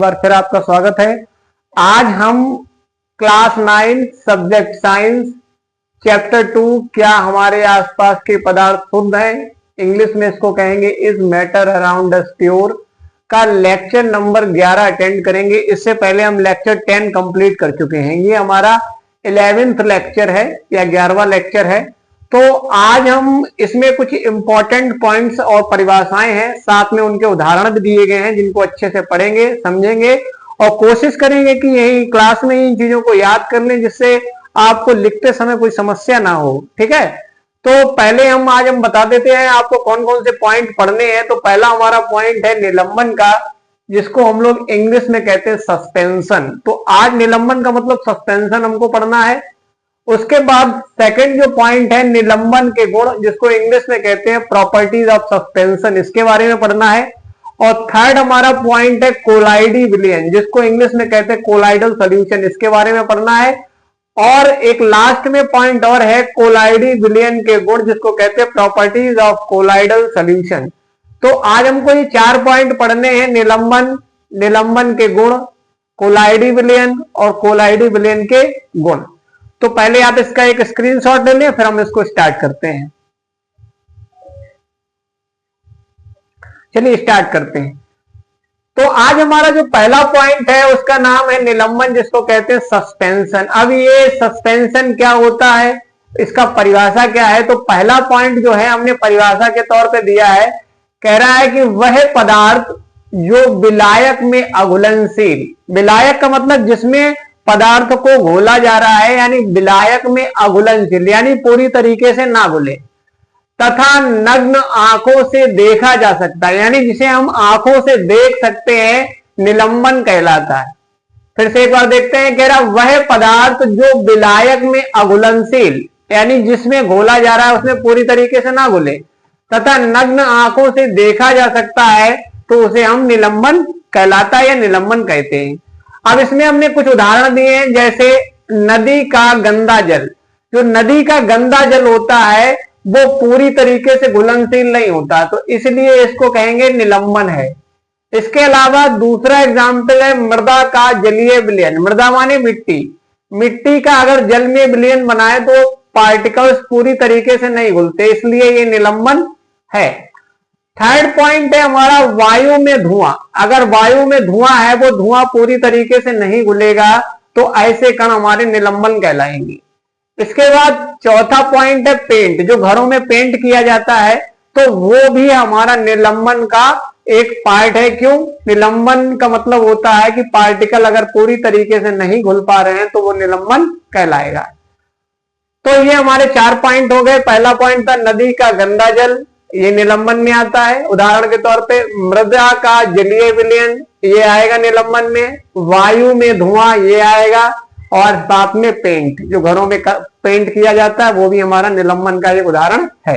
बार फिर आपका स्वागत है। आज हम क्लास 9 सब्जेक्ट साइंस चैप्टर 2 क्या हमारे आसपास के पदार्थ शुद्ध हैं, इंग्लिश में इसको कहेंगे is matter around us pure का लेक्चर नंबर 11 अटेंड करेंगे। इससे पहले हम लेक्चर 10 कंप्लीट कर चुके हैं। ये हमारा 11वां लेक्चर है या 11वां लेक्चर है। तो आज हम इसमें कुछ इंपॉर्टेंट पॉइंट्स और परिभाषाएं हैं, साथ में उनके उदाहरण भी दिए गए हैं, जिनको अच्छे से पढ़ेंगे, समझेंगे और कोशिश करेंगे कि यही क्लास में इन चीजों को याद कर लें, जिससे आपको लिखते समय कोई समस्या ना हो। ठीक है, तो पहले आज हम बता देते हैं आपको कौन कौन से पॉइंट पढ़ने हैं। तो पहला हमारा पॉइंट है निलंबन का, जिसको हम लोग इंग्लिश में कहते हैं सस्पेंशन। तो आज निलंबन का मतलब सस्पेंशन हमको पढ़ना है। उसके बाद सेकंड जो पॉइंट है निलंबन के गुण, जिसको इंग्लिश में कहते हैं प्रॉपर्टीज ऑफ सस्पेंशन, इसके बारे में पढ़ना है। और थर्ड हमारा पॉइंट है कोलाइडी विलयन, जिसको इंग्लिश में कहते हैं कोलाइडल सॉल्यूशन, इसके बारे में पढ़ना है। और एक लास्ट में पॉइंट और है कोलाइडी विलयन के गुण, जिसको कहते हैं प्रॉपर्टीज ऑफ कोलाइडल सॉल्यूशन। तो आज हमको ये 4 पॉइंट पढ़ने हैं, निलंबन, निलंबन के गुण, कोलाइडी विलयन और कोलाइडी विलयन के गुण। तो पहले आप इसका एक स्क्रीनशॉट ले लें, फिर हम इसको स्टार्ट करते हैं। चलिए स्टार्ट करते हैं। तो आज हमारा जो पहला पॉइंट है उसका नाम है निलंबन, जिसको कहते हैं सस्पेंशन। अब ये सस्पेंशन क्या होता है, इसका परिभाषा क्या है। तो पहला पॉइंट जो है हमने परिभाषा के तौर पे दिया है, कह रहा है कि वह पदार्थ जो विलायक में अघुलनशील, विलायक का मतलब जिसमें पदार्थ को घोला जा रहा है, यानी विलायक में अघुलनशील यानी पूरी तरीके से ना घुले, तथा नग्न आंखों से देखा जा सकता है, यानी जिसे हम आंखों से देख सकते हैं, निलंबन कहलाता है। फिर से एक बार देखते हैं, कह रहा वह पदार्थ जो विलायक में अघुलनशील यानी जिसमें घोला जा रहा है उसमें पूरी तरीके से ना घुले, तथा नग्न आंखों से देखा जा सकता है, तो उसे हम निलंबन कहलाता है या निलंबन कहते हैं। अब इसमें हमने कुछ उदाहरण दिए हैं, जैसे नदी का गंदा जल। जो नदी का गंदा जल होता है वो पूरी तरीके से घुलनशील नहीं होता, तो इसलिए इसको कहेंगे निलंबन है। इसके अलावा दूसरा एग्जाम्पल है मृदा का जलीय विलयन। मृदा माने मिट्टी, मिट्टी का अगर जल में विलयन बनाए तो पार्टिकल्स पूरी तरीके से नहीं घुलते, इसलिए ये निलंबन है। थर्ड पॉइंट है हमारा वायु में धुआं। अगर वायु में धुआं है, वो धुआं पूरी तरीके से नहीं घुलेगा, तो ऐसे कण हमारे निलंबन कहलाएंगे। इसके बाद चौथा पॉइंट है पेंट। जो घरों में पेंट किया जाता है, तो वो भी हमारा निलंबन का एक पार्ट है। क्यों? निलंबन का मतलब होता है कि पार्टिकल अगर पूरी तरीके से नहीं घुल पा रहे हैं तो वो निलंबन कहलाएगा। तो ये हमारे 4 पॉइंट हो गए। पहला पॉइंट था नदी का गंदा जल, ये निलंबन में आता है। उदाहरण के तौर पे मृदा का जलीय विलयन, ये आएगा निलंबन में। वायु में धुआं, ये आएगा। और साथ में पेंट, जो घरों में पेंट किया जाता है, वो भी हमारा निलंबन का एक उदाहरण है।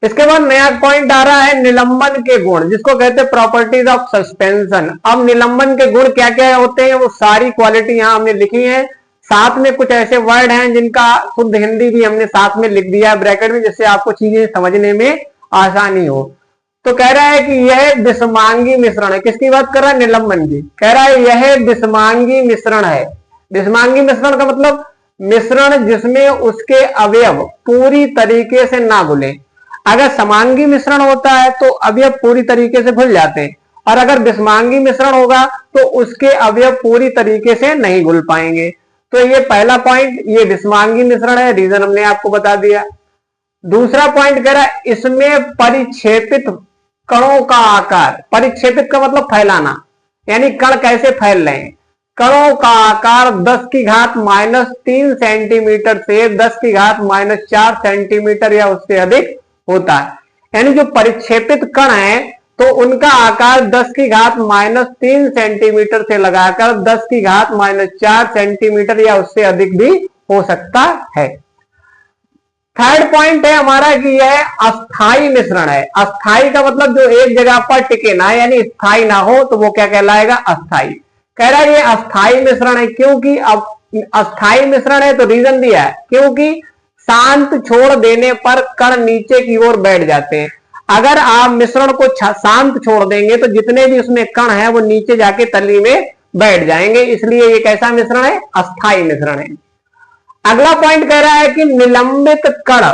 इसके बाद नया पॉइंट आ रहा है निलंबन के गुण, जिसको कहते हैं प्रॉपर्टीज ऑफ सस्पेंशन। अब निलंबन के गुण क्या क्या होते हैं, वो सारी क्वालिटी यहां हमने लिखी है। साथ में कुछ ऐसे वर्ड हैं जिनका शुद्ध हिंदी भी हमने साथ में लिख दिया है ब्रैकेट में, जिससे आपको चीजें समझने में आसानी हो। तो कह रहा है कि यह विषमांगी मिश्रण है। किसकी बात कर रहा है? निलंबन की। कह रहा है यह विषमांगी मिश्रण है। विषमांगी मिश्रण का मतलब मिश्रण जिसमें उसके अवयव पूरी तरीके से ना घुले। अगर समांगी मिश्रण होता है तो अवयव पूरी तरीके से घुल जाते हैं, और अगर विषमांगी मिश्रण होगा तो उसके अवयव पूरी तरीके से नहीं घुल पाएंगे। तो ये पहला पॉइंट, ये विषमांगी मिश्रण है, रीजन हमने आपको बता दिया। दूसरा पॉइंट कह रहा है इसमें परिक्षेपित कणों का आकार। परिक्षेपित का मतलब फैलाना, यानी कण कैसे फैल रहे हैं। कणों का आकार 10 की घात -3 सेंटीमीटर से 10 की घात -4 सेंटीमीटर या उससे अधिक होता है। यानी जो परिक्षेपित कण है तो उनका आकार 10 की घात -3 सेंटीमीटर से लगाकर 10 की घात -4 सेंटीमीटर या उससे अधिक भी हो सकता है। थर्ड पॉइंट है हमारा कि यह अस्थाई मिश्रण है। अस्थाई का मतलब जो एक जगह पर टिके ना, यानी स्थाई ना हो, तो वो क्या कहलाएगा? अस्थाई। कह रहा है ये अस्थाई मिश्रण है। क्योंकि अब अस्थाई मिश्रण है तो रीजन दिया है, क्योंकि शांत छोड़ देने पर कण नीचे की ओर बैठ जाते हैं। अगर आप मिश्रण को शांत छोड़ देंगे तो जितने भी उसमें कण है वो नीचे जाके तली में बैठ जाएंगे, इसलिए ये कैसा मिश्रण है? अस्थाई मिश्रण है। अगला पॉइंट कह रहा है कि निलंबित कण,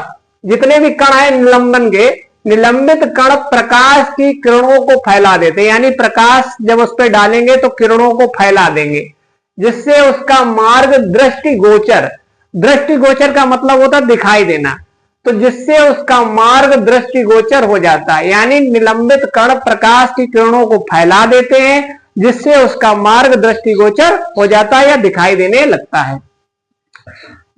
जितने भी कण है निलंबन के, निलंबित कण प्रकाश की किरणों को फैला देते, यानी प्रकाश जब उस पर डालेंगे तो किरणों को फैला देंगे, जिससे उसका मार्ग दृष्टिगोचर, दृष्टिगोचर का मतलब होता है दिखाई देना, तो जिससे उसका मार्ग दृष्टिगोचर हो जाता है। यानी निलंबित कण प्रकाश की किरणों को फैला देते हैं, जिससे उसका मार्ग दृष्टिगोचर हो जाता है या दिखाई देने लगता है।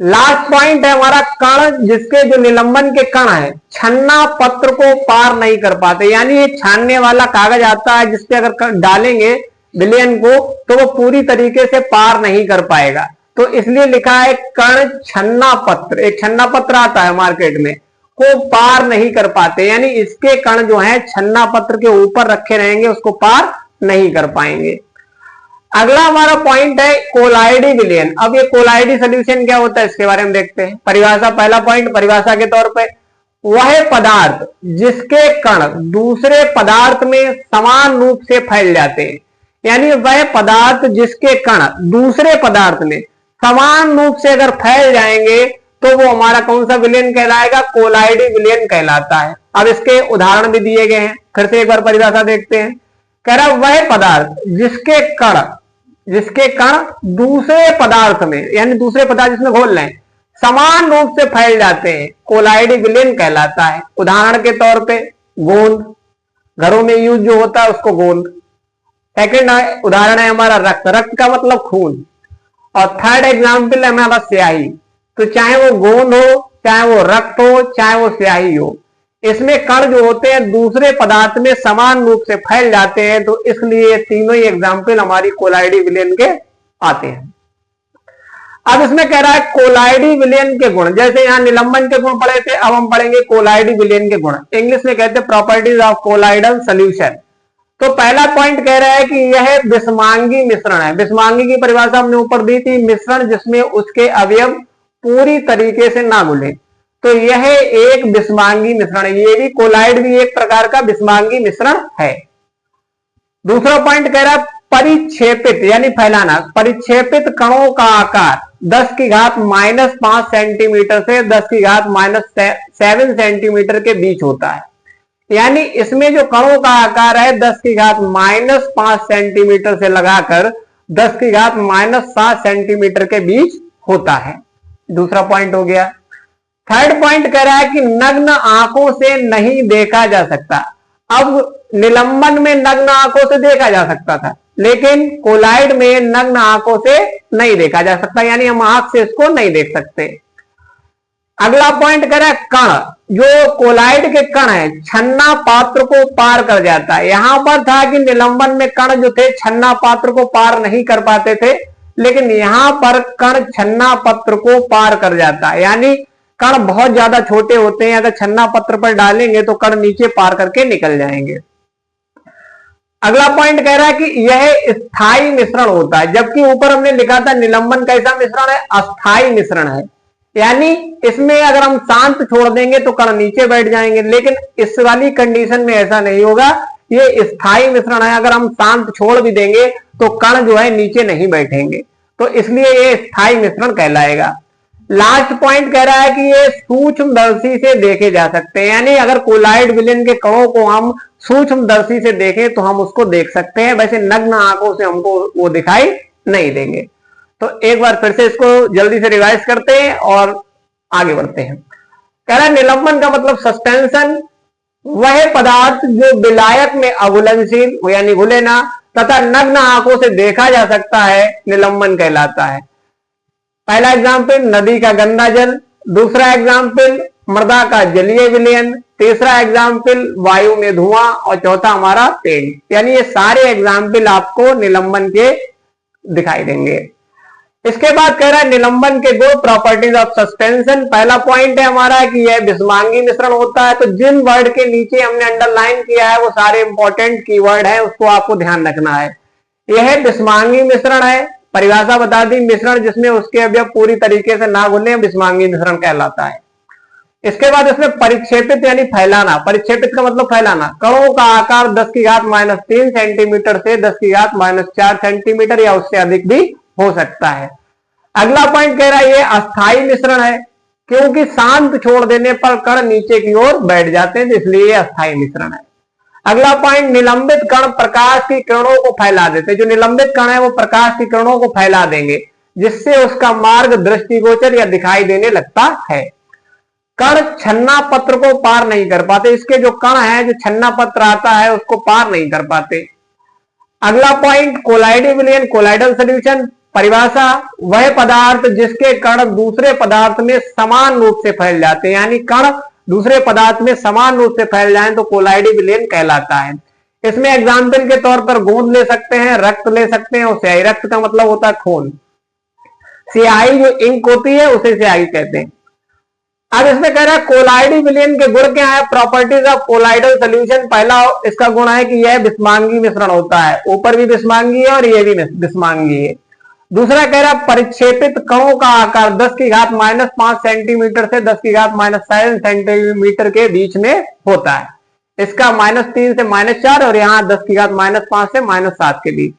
लास्ट पॉइंट है हमारा कण, जिसके जो निलंबन के कण है छन्ना पत्र को पार नहीं कर पाते, यानी ये छानने वाला कागज आता है जिसपे अगर डालेंगे विलयन को तो वो पूरी तरीके से पार नहीं कर पाएगा, तो इसलिए लिखा है कण छन्ना पत्र, एक छन्ना पत्र आता है मार्केट में, को पार नहीं कर पाते, यानी इसके कण जो है छन्ना पत्र के ऊपर रखे रहेंगे, उसको पार नहीं कर पाएंगे। अगला हमारा पॉइंट है कोलाइडी विलयन। अब ये कोलाइडी सोल्यूशन क्या होता है इसके बारे में देखते हैं। परिभाषा, पहला पॉइंट परिभाषा के तौर पे, वह पदार्थ जिसके कण दूसरे पदार्थ में समान रूप से फैल जाते हैं, यानी वह पदार्थ जिसके कण दूसरे पदार्थ में समान रूप से अगर फैल जाएंगे तो वो हमारा कौन सा विलयन कहलाएगा? कोलाइडी विलयन कहलाता है। अब इसके उदाहरण भी दिए गए हैं, फिर से एक बार परिभाषा देखते हैं। कह रहा वह पदार्थ जिसके कण दूसरे पदार्थ में, यानी दूसरे पदार्थ जिसमें घोल लें, समान रूप से फैल जाते हैं, कोलाइडी विलयन कहलाता है। उदाहरण के तौर पे गोंद, घरों में यूज जो होता है उसको गोंद। सेकंड उदाहरण है हमारा रक्त, रक्त का मतलब खून। और थर्ड एग्जाम्पल है हमारा स्याही। तो चाहे वो गोंद हो, चाहे वो रक्त हो, चाहे वो स्याही हो, इसमें कण जो होते हैं दूसरे पदार्थ में समान रूप से फैल जाते हैं, तो इसलिए तीनों ही एग्जाम्पल हमारी कोलाइडी विलयन के आते हैं। अब इसमें कह रहा है कोलाइडी विलयन के गुण, जैसे यहां निलंबन के गुण पढ़े थे, अब हम पढ़ेंगे कोलाइडी विलयन के गुण। इंग्लिश में कहते हैं प्रॉपर्टीज ऑफ कोलाइडल सोल्यूशन। तो पहला पॉइंट कह रहा है कि यह विषमांगी मिश्रण है। विषमांगी की परिभाषा हमने ऊपर दी थी, मिश्रण जिसमें उसके अवयव पूरी तरीके से ना घुले, तो यह एक विषमांगी मिश्रण है। ये भी कोलाइड भी एक प्रकार का विषमांगी मिश्रण है। दूसरा पॉइंट कह रहा है परिक्षेपित, यानी फैलाना। परिक्षेपित कणों का आकार 10 की घात -5 सेंटीमीटर से 10 की घात -7 सेंटीमीटर के बीच होता है, यानी इसमें जो कणों का आकार है 10 की घात -5 सेंटीमीटर से लगाकर 10 की घात -7 सेंटीमीटर के बीच होता है। दूसरा पॉइंट हो गया। थर्ड पॉइंट कह रहा है कि नग्न आंखों से नहीं देखा जा सकता। अब निलंबन में नग्न आंखों से देखा जा सकता था, लेकिन कोलाइड में नग्न आंखों से नहीं देखा जा सकता, यानी हम आंख से इसको नहीं देख सकते। अगला पॉइंट कह रहा है कण, जो कोलाइड के कण है छन्ना पात्र को पार कर जाता है। यहां पर था कि निलंबन में कण जो थे छन्ना पात्र को पार नहीं कर पाते थे, लेकिन यहां पर कण छन्ना पत्र को पार कर जाता है, यानी कण बहुत ज्यादा छोटे होते हैं, अगर छन्ना पत्र पर डालेंगे तो कण नीचे पार करके निकल जाएंगे। अगला पॉइंट कह रहा है कि यह स्थायी मिश्रण होता है, जबकि ऊपर हमने लिखा था निलंबन कैसा मिश्रण है? अस्थायी मिश्रण है, यानी इसमें अगर हम शांत छोड़ देंगे तो कण नीचे बैठ जाएंगे, लेकिन इस वाली कंडीशन में ऐसा नहीं होगा, ये स्थायी मिश्रण है। अगर हम शांत छोड़ भी देंगे तो कण जो है नीचे नहीं बैठेंगे, तो इसलिए ये स्थायी मिश्रण कहलाएगा। लास्ट पॉइंट कह रहा है कि ये सूक्ष्मदर्शी से देखे जा सकते हैं, यानी अगर कोलाइड विलयन के कणों को हम सूक्ष्मदर्शी से देखें तो हम उसको देख सकते हैं, वैसे नग्न आंखों से हमको वो दिखाई नहीं देंगे। तो एक बार फिर से इसको जल्दी से रिवाइज करते हैं और आगे बढ़ते हैं। कह रहा है निलंबन का मतलब सस्पेंशन, वह पदार्थ जो विलायक में अघुलनशील यानी घुले ना तथा नग्न आंखों से देखा जा सकता है, निलंबन कहलाता है। पहला एग्जाम्पल नदी का गंदा जल, दूसरा एग्जाम्पल मृदा का जलीय विलयन, तीसरा एग्जाम्पल वायु में धुआं और चौथा हमारा पेड़। यानी ये सारे एग्जाम्पल आपको निलंबन के दिखाई देंगे। इसके बाद कह रहा है निलंबन के गुण, प्रॉपर्टीज ऑफ सस्पेंशन। पहला पॉइंट है हमारा कि यह विषमांगी मिश्रण होता है, तो जिन वर्ड के नीचे हमने अंडरलाइन किया है वो सारे इंपॉर्टेंट कीवर्ड है, उसको आपको ध्यान रखना है। यह विषमांगी मिश्रण है, परिभाषा बता दी, मिश्रण जिसमें उसके अवयव पूरी तरीके से ना घुले विषमांगी मिश्रण कहलाता है। इसके बाद इसमें परिक्षेपित यानी फैलाना, परिक्षेपित का मतलब फैलाना। कणों का आकार 10⁻³ सेंटीमीटर से 10⁻⁴ सेंटीमीटर या उससे अधिक भी हो सकता है। अगला पॉइंट कह रहा है ये अस्थाई मिश्रण है, क्योंकि शांत छोड़ देने पर कण नीचे की ओर बैठ जाते हैं, इसलिए ये अस्थाई मिश्रण है। अगला पॉइंट निलंबित कण प्रकाश की किरणों को फैला देते हैं। जो निलंबित कण है वो प्रकाश की किरणों को फैला देंगे, जिससे उसका मार्ग दृष्टिगोचर या दिखाई देने लगता है। कण छन्ना पत्र को पार नहीं कर पाते। इसके जो कण है, जो छन्ना पत्र आता है उसको पार नहीं कर पाते। अगला पॉइंट कोलाइडी विलयन, कोलाइडल सॉल्यूशन। परिभाषा, वह पदार्थ जिसके कण दूसरे पदार्थ में समान रूप से फैल जाते हैं, यानी कण दूसरे पदार्थ में समान रूप से फैल जाएं तो कोलाइडी विलयन कहलाता है। इसमें एग्जाम्पल के तौर पर गोंद ले सकते हैं, रक्त ले सकते हैं और स्याही। रक्त का मतलब होता है खून। स्याही जो इंक होती है उसे स्याही कहते हैं। अब इसमें कह रहा है कोलाइडी विलयन के गुण क्या है। Properties of colloidal solution. पहला इसका गुण है कि यह विषमांगी मिश्रण होता है, ऊपर भी विषमांगी है और यह भी विषमांगी है। दूसरा कह रहा है परिक्षेपित कणों का आकार 10⁻⁵ सेंटीमीटर से 10⁻⁷ सेंटीमीटर के बीच में होता है। इसका -3 से -4 और यहाँ 10⁻⁵ से -7 के बीच।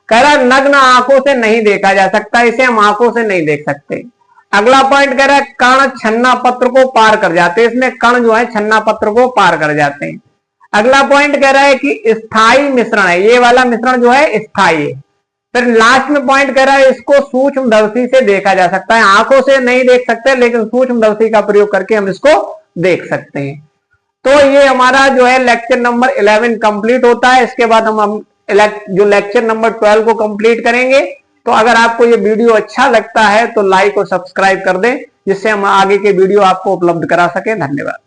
कह रहा है नग्न आंखों से नहीं देखा जा सकता, इसे हम आंखों से नहीं देख सकते। अगला पॉइंट कह रहा है कण छन्ना पत्र को पार कर जाते हैं। इसमें कण जो है छन्ना पत्र को पार कर जाते हैं। अगला पॉइंट कह रहा है कि स्थायी मिश्रण है, ये वाला मिश्रण जो है स्थायी है। फिर लास्ट में पॉइंट कह रहा है इसको सूक्ष्मदर्शी से देखा जा सकता है। आंखों से नहीं देख सकते, लेकिन सूक्ष्मदर्शी का प्रयोग करके हम इसको देख सकते हैं। तो ये हमारा जो है लेक्चर नंबर 11 कंप्लीट होता है। इसके बाद हम जो लेक्चर नंबर 12 को कंप्लीट करेंगे। तो अगर आपको ये वीडियो अच्छा लगता है तो लाइक और सब्सक्राइब कर दें, जिससे हम आगे के वीडियो आपको उपलब्ध करा सके। धन्यवाद।